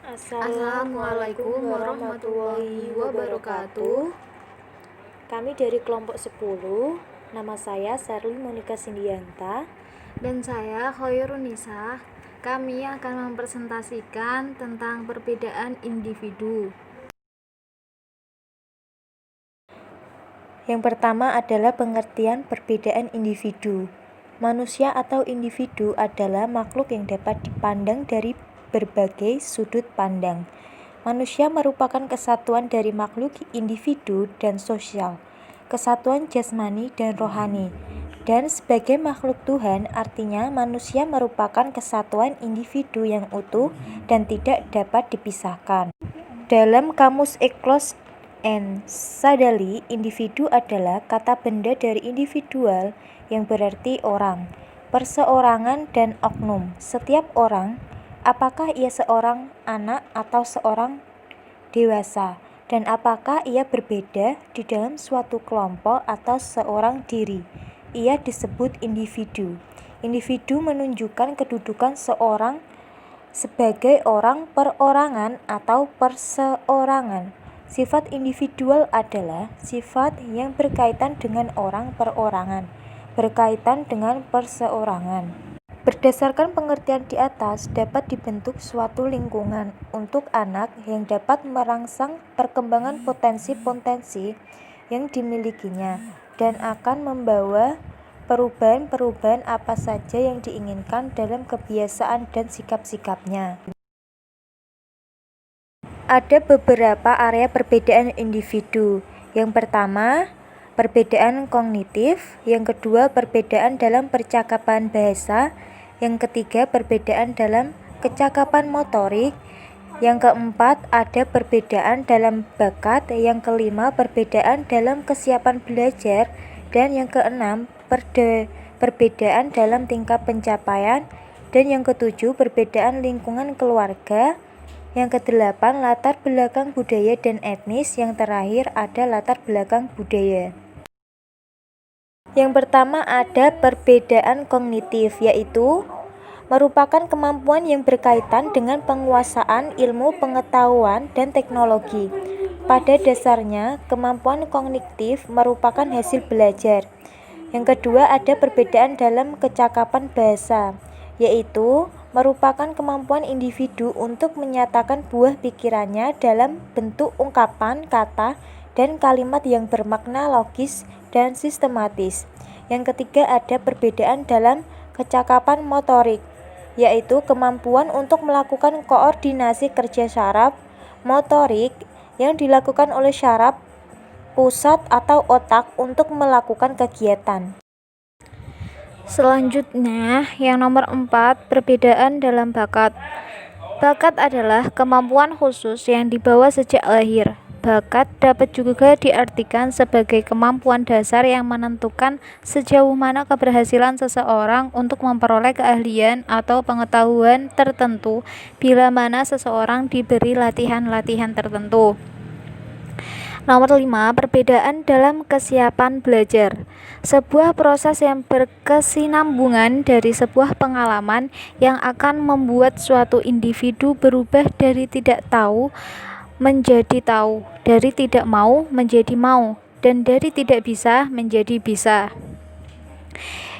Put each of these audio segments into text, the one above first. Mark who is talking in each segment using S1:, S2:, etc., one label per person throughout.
S1: Assalamualaikum warahmatullahi wabarakatuh.
S2: Kami dari kelompok 10. Nama saya Sherly Monica Sindianta.
S1: Dan saya Khoirunisa. Kami akan mempresentasikan tentang perbedaan individu.
S2: Yang pertama adalah pengertian perbedaan individu. Manusia atau individu adalah makhluk yang dapat dipandang dari berbagai sudut pandang. Manusia merupakan kesatuan dari makhluk individu dan sosial, kesatuan jasmani dan rohani. Dan sebagai makhluk Tuhan, artinya manusia merupakan kesatuan individu yang utuh dan tidak dapat dipisahkan. Dalam kamus Eklos and Sadali, individu adalah kata benda dari individual yang berarti orang, perseorangan, dan oknum. Setiap orang, apakah ia seorang anak atau seorang dewasa, dan apakah ia berbeda di dalam suatu kelompok atau seorang diri, ia disebut individu. Individu menunjukkan kedudukan seorang sebagai orang perorangan atau perseorangan. Sifat individual adalah sifat yang berkaitan dengan orang perorangan, berkaitan dengan perseorangan. Berdasarkan pengertian di atas, dapat dibentuk suatu lingkungan untuk anak yang dapat merangsang perkembangan potensi-potensi yang dimilikinya dan akan membawa perubahan-perubahan apa saja yang diinginkan dalam kebiasaan dan sikap-sikapnya. Ada beberapa area perbedaan individu. Yang pertama, perbedaan kognitif. Yang kedua, perbedaan dalam percakapan bahasa. Yang ketiga, perbedaan dalam kecakapan motorik. Yang keempat, ada perbedaan dalam bakat. Yang kelima, perbedaan dalam kesiapan belajar. Dan yang keenam, perbedaan dalam tingkat pencapaian. Dan yang ketujuh, perbedaan lingkungan keluarga. Yang kedelapan, latar belakang budaya dan etnis. Yang terakhir ada latar belakang budaya. Yang pertama ada perbedaan kognitif, yaitu merupakan kemampuan yang berkaitan dengan penguasaan ilmu pengetahuan dan teknologi. Pada dasarnya, kemampuan kognitif merupakan hasil belajar. Yang kedua ada perbedaan dalam kecakapan bahasa, yaitu merupakan kemampuan individu untuk menyatakan buah pikirannya dalam bentuk ungkapan, kata, dan kalimat yang bermakna logis dan sistematis. Yang ketiga ada perbedaan dalam kecakapan motorik, yaitu kemampuan untuk melakukan koordinasi kerja saraf motorik yang dilakukan oleh saraf pusat atau otak untuk melakukan kegiatan.
S1: Selanjutnya, yang nomor 4, perbedaan dalam bakat. Bakat adalah kemampuan khusus yang dibawa sejak lahir. Bakat dapat juga diartikan sebagai kemampuan dasar yang menentukan sejauh mana keberhasilan seseorang untuk memperoleh keahlian atau pengetahuan tertentu bila mana seseorang diberi latihan-latihan tertentu. Nomor 5, perbedaan dalam kesiapan belajar. Sebuah proses yang berkesinambungan dari sebuah pengalaman yang akan membuat suatu individu berubah dari tidak tahu menjadi tahu, dari tidak mau menjadi mau, dan dari tidak bisa menjadi bisa.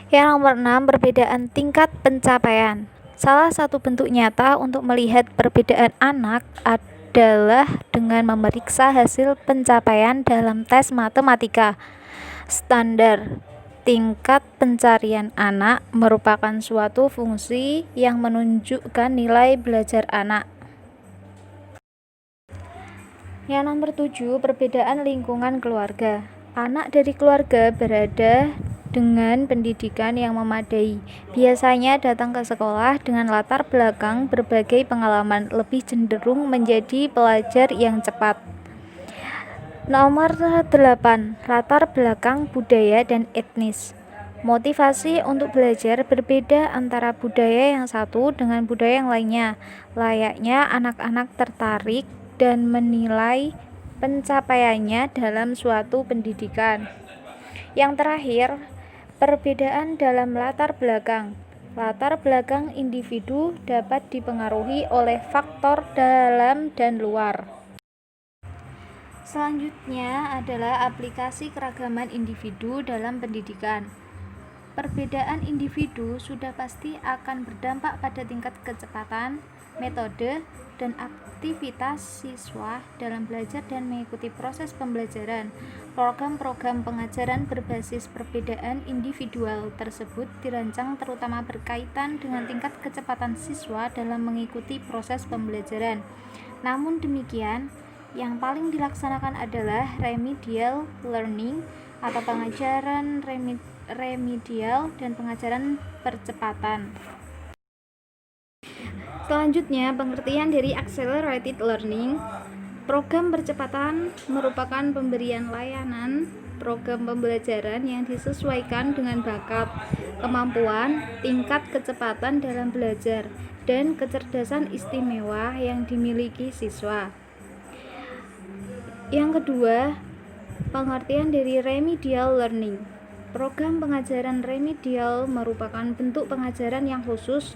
S1: Yang nomor 6, perbedaan tingkat pencapaian. Salah satu bentuk nyata untuk melihat perbedaan anak adalah dengan memeriksa hasil pencapaian dalam tes matematika standar. Tingkat pencarian anak merupakan suatu fungsi yang menunjukkan nilai belajar anak. Yang nomor 7, perbedaan lingkungan keluarga. Anak dari keluarga berada dengan pendidikan yang memadai, biasanya datang ke sekolah dengan latar belakang berbagai pengalaman, lebih cenderung menjadi pelajar yang cepat. Nomor 8, latar belakang budaya dan etnis. Motivasi untuk belajar berbeda antara budaya yang satu dengan budaya yang lainnya. Layaknya anak-anak tertarik dan menilai pencapaiannya dalam suatu pendidikan. Yang terakhir, perbedaan dalam latar belakang. Latar belakang individu dapat dipengaruhi oleh faktor dalam dan luar. Selanjutnya adalah aplikasi keragaman individu dalam pendidikan. Perbedaan individu sudah pasti akan berdampak pada tingkat kecepatan, metode, dan aktivitas siswa dalam belajar dan mengikuti proses pembelajaran. Program-program pengajaran berbasis perbedaan individual tersebut dirancang terutama berkaitan dengan tingkat kecepatan siswa dalam mengikuti proses pembelajaran. Namun demikian, yang paling dilaksanakan adalah remedial learning atau pengajaran remedial dan pengajaran percepatan. Selanjutnya, pengertian dari accelerated learning. Program percepatan merupakan pemberian layanan program pembelajaran yang disesuaikan dengan bakat, kemampuan, tingkat kecepatan dalam belajar, dan kecerdasan istimewa yang dimiliki siswa. Yang kedua, pengertian dari remedial learning. Program pengajaran remedial merupakan bentuk pengajaran yang khusus